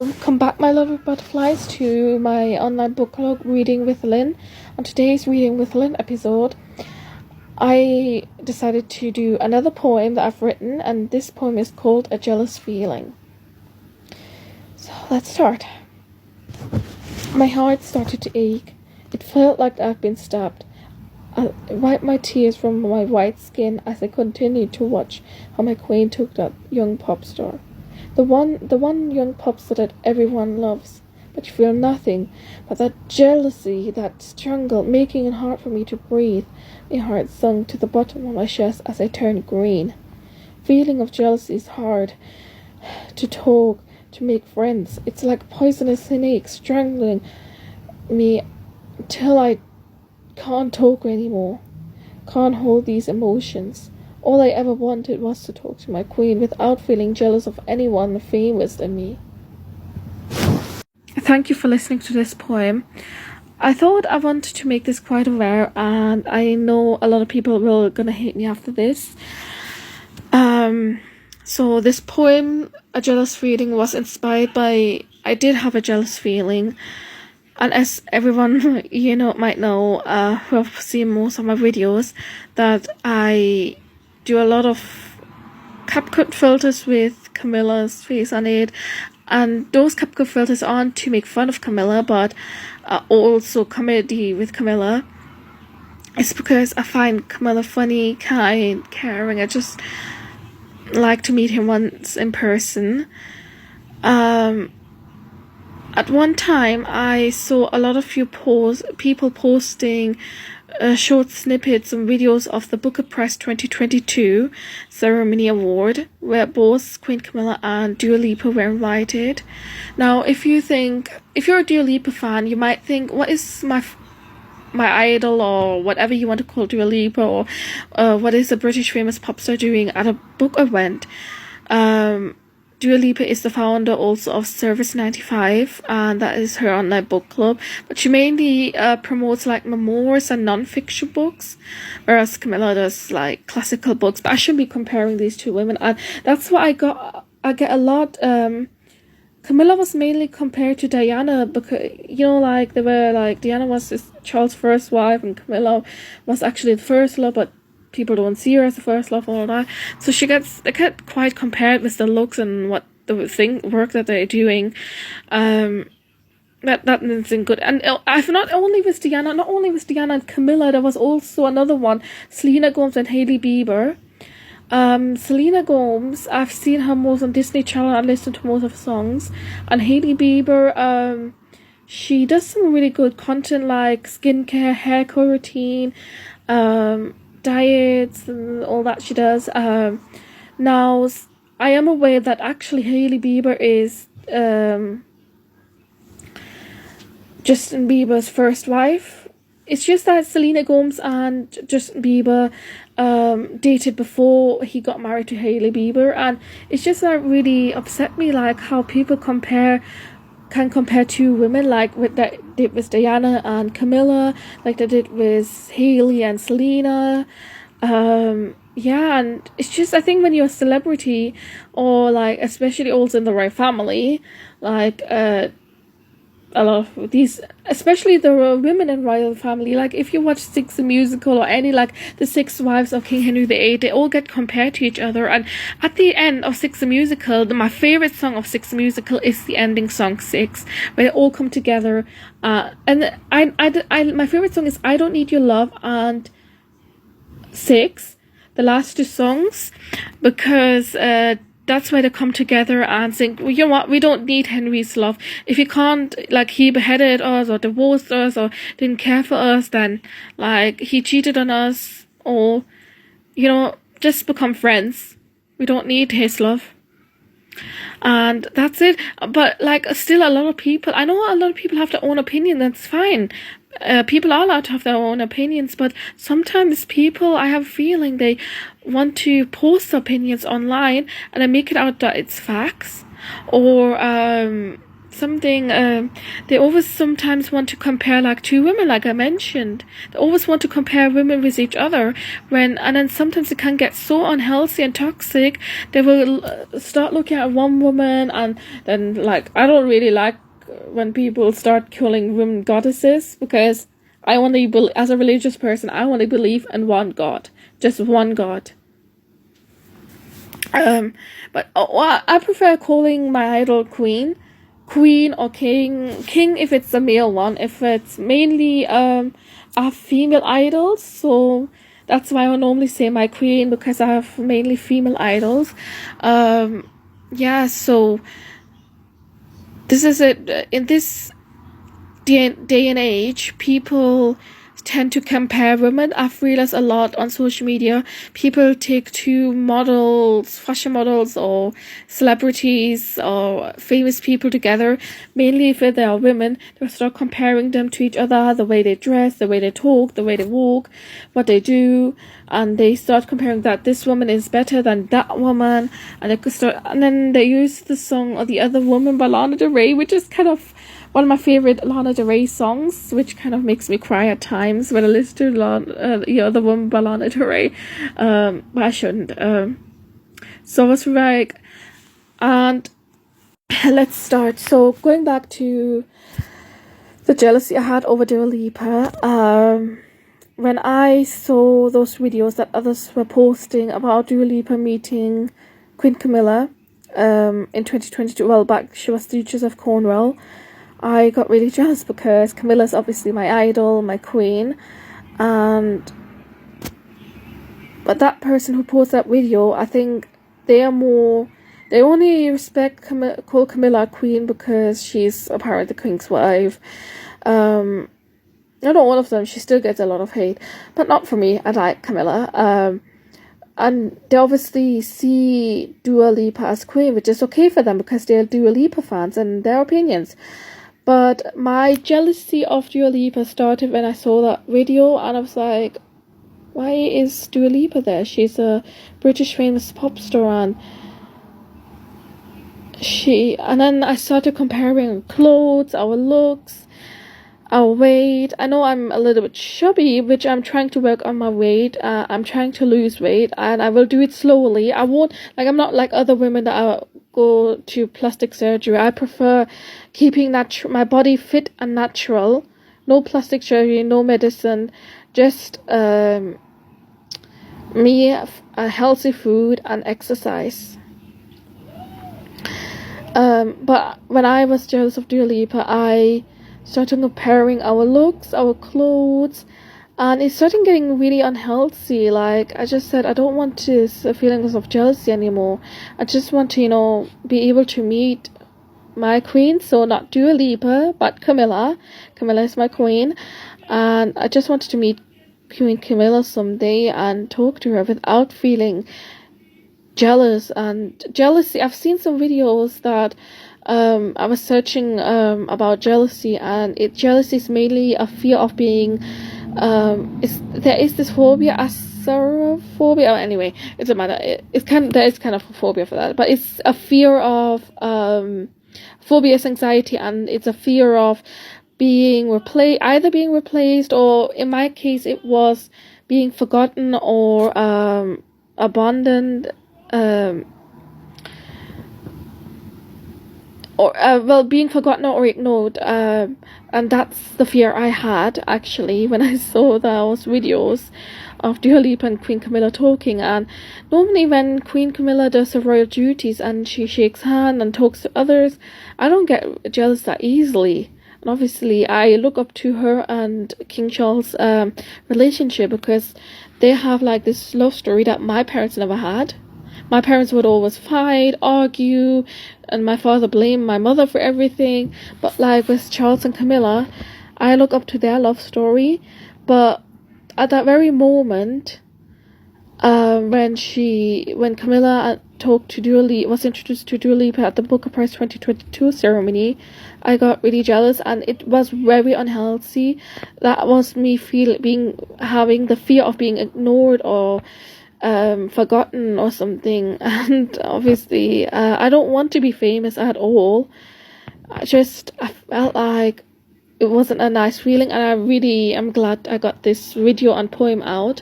Welcome back, my lovely butterflies, to my online book club Reading with Lynn. On today's Reading with Lynn episode, I decided to do another poem that I've written, and this poem is called A Jealous Feeling. So let's start. My heart started to ache. It felt like I've been stabbed. I wiped my tears from my white skin as I continued to watch how my queen took that young pop star. The one young pop star that everyone loves, but you feel nothing but that jealousy, that struggle, making it hard for me to breathe. My heart sunk to the bottom of my chest as I turned green. Feeling of jealousy is hard to talk, to make friends. It's like poisonous snake strangling me till I can't talk anymore, can't hold these emotions. All I ever wanted was to talk to my queen without feeling jealous of anyone famous than me. Thank you for listening to this poem. I thought I wanted to make this quite rare, and I know a lot of people will gonna hate me after this. So this poem, A Jealous Feeling, was inspired by I did have a jealous feeling. And as everyone, might know, who have seen most of my videos, that I do a lot of CapCut filters with Camilla's face on it. And those CapCut filters aren't to make fun of Camilla, but also comedy with Camilla. It's because I find Camilla funny, kind, caring. I just like to meet him once in person. At one time, I saw a lot of people posting short snippets and videos of the Booker Press 2022 ceremony award, where both Queen Camilla and Dua Lipa were invited. Now, if you're a Dua Lipa fan, you might think, what is my idol, or whatever you want to call Dua Lipa, or what is a British famous pop star doing at a book event? Dua Lipa is the founder also of Service 95, and that is her online book club. But she mainly promotes like memoirs and non-fiction books, whereas Camilla does like classical books. But I shouldn't be comparing these two women, and that's what I get a lot. Camilla was mainly compared to Diana because they were like Diana was Charles' first wife, and Camilla was actually the first love, but people don't see her as the first love, all that. So they get quite compared with the looks and what the work that they're doing. That isn't good. And I've not only with Diana and Camilla, there was also another one, Selena Gomez and Hailey Bieber. Selena Gomez, I've seen her most on Disney Channel and listened to most of her songs. And Hailey Bieber, she does some really good content like skincare, hair care routine, diets and all that she does. Now I am aware that actually Hailey Bieber is Justin Bieber's first wife. It's just that Selena Gomez and Justin Bieber dated before he got married to Hailey Bieber, and it's just that really upset me, like how people can compare two women, like what they did with Diana and Camilla, like they did with Hailey and Selena. And it's just, I think when you're a celebrity, or like especially also in the right family, like a lot of these, especially the women in royal family, like if you watch Six the Musical or any like the 6 wives of King Henry VIII, they all get compared to each other. And at the end of Six the Musical, my favorite song of Six the Musical is the ending song 6, where they all come together. And my favorite song is I Don't Need Your Love and 6, the last 2 songs, because that's where they come together and think, well, you know what, we don't need Henry's love. If he can't, like, he beheaded us or divorced us or didn't care for us, then, like, he cheated on us, or, just become friends. We don't need his love. And that's it. But, like, still a lot of people, I know a lot of people have their own opinion, that's fine. People are allowed to have their own opinions, but sometimes people, I have a feeling they want to post opinions online and then make it out that it's facts, or something. They always sometimes want to compare like two women, like I mentioned. They always want to compare women with each other. And then sometimes it can get so unhealthy and toxic. They will start looking at one woman, and then like I don't really like when people start calling women goddesses, because I only as a religious person, I only believe in one God, just one God. But I prefer calling my idol queen or king if it's a male one. If it's mainly I have female idols, so that's why I normally say my queen, because I have mainly female idols. Yeah, so this is it. In this day and age, people tend to compare women. I've realized a lot on social media. People take two models, fashion models or celebrities or famous people together, mainly if they are women. They start comparing them to each other, the way they dress, the way they talk, the way they walk, what they do, and they start comparing that this woman is better than that woman, and then they use the song or the other woman by Lana Del Rey, which is kind of one of my favorite Lana Del Rey songs, which kind of makes me cry at times when I listen to the other woman by Lana Del Rey. But I shouldn't. So I was like, and let's start. So going back to the jealousy I had over Dua Lipa, when I saw those videos that others were posting about Dua Lipa meeting Queen Camilla in 2022, well, back she was Duchess of Cornwall, I got really jealous because Camilla's obviously my idol, my queen, but that person who posted that video, I think they only call Camilla a queen because she's apparently the king's wife. Not all of them, she still gets a lot of hate, but not for me. I like Camilla. And they obviously see Dua Lipa as queen, which is okay for them because they're Dua Lipa fans and their opinions. But my jealousy of Dua Lipa started when I saw that video, and I was like, why is Dua Lipa there? She's a British famous pop star, and then I started comparing clothes, our looks, our weight. I know I'm a little bit chubby, which I'm trying to work on my weight. I'm trying to lose weight, and I will do it slowly. I'm not like other women that go to plastic surgery. I prefer keeping my body fit and natural. No plastic surgery, no medicine, just healthy food and exercise. But when I was jealous of Dua Lipa, I started comparing our looks, our clothes, and it started getting really unhealthy. Like I just said, I don't want this feelings of jealousy anymore. I just want to, be able to meet my queen. So not Dua Lipa, but Camilla. Camilla is my queen, and I just wanted to meet Queen Camilla someday and talk to her without feeling jealous and jealousy. I've seen some videos that I was searching about jealousy, and jealousy is mainly a fear of being there is this phobia, asarophobia. Anyway, it doesn't matter. There is kind of a phobia for that, but it's a fear of phobia is anxiety, and it's a fear of either being replaced, or in my case it was being forgotten or abandoned, being forgotten or ignored, and that's the fear I had actually when I saw those videos of Dua Lipa and Queen Camilla talking. And normally when Queen Camilla does her royal duties and she shakes hand and talks to others, I don't get jealous that easily. And obviously I look up to her and King Charles' relationship, because they have like this love story that my parents never had. My parents would always fight, argue, and my father blamed my mother for everything. But like with Charles and Camilla, I look up to their love story. But at that very moment, when Camilla was introduced to Dua Lipa at the Booker Prize 2022 ceremony, I got really jealous, and it was very unhealthy. That was me having the fear of being ignored or forgotten or something. And obviously I don't want to be famous at all. I felt like it wasn't a nice feeling, and I really am glad I got this video and poem out.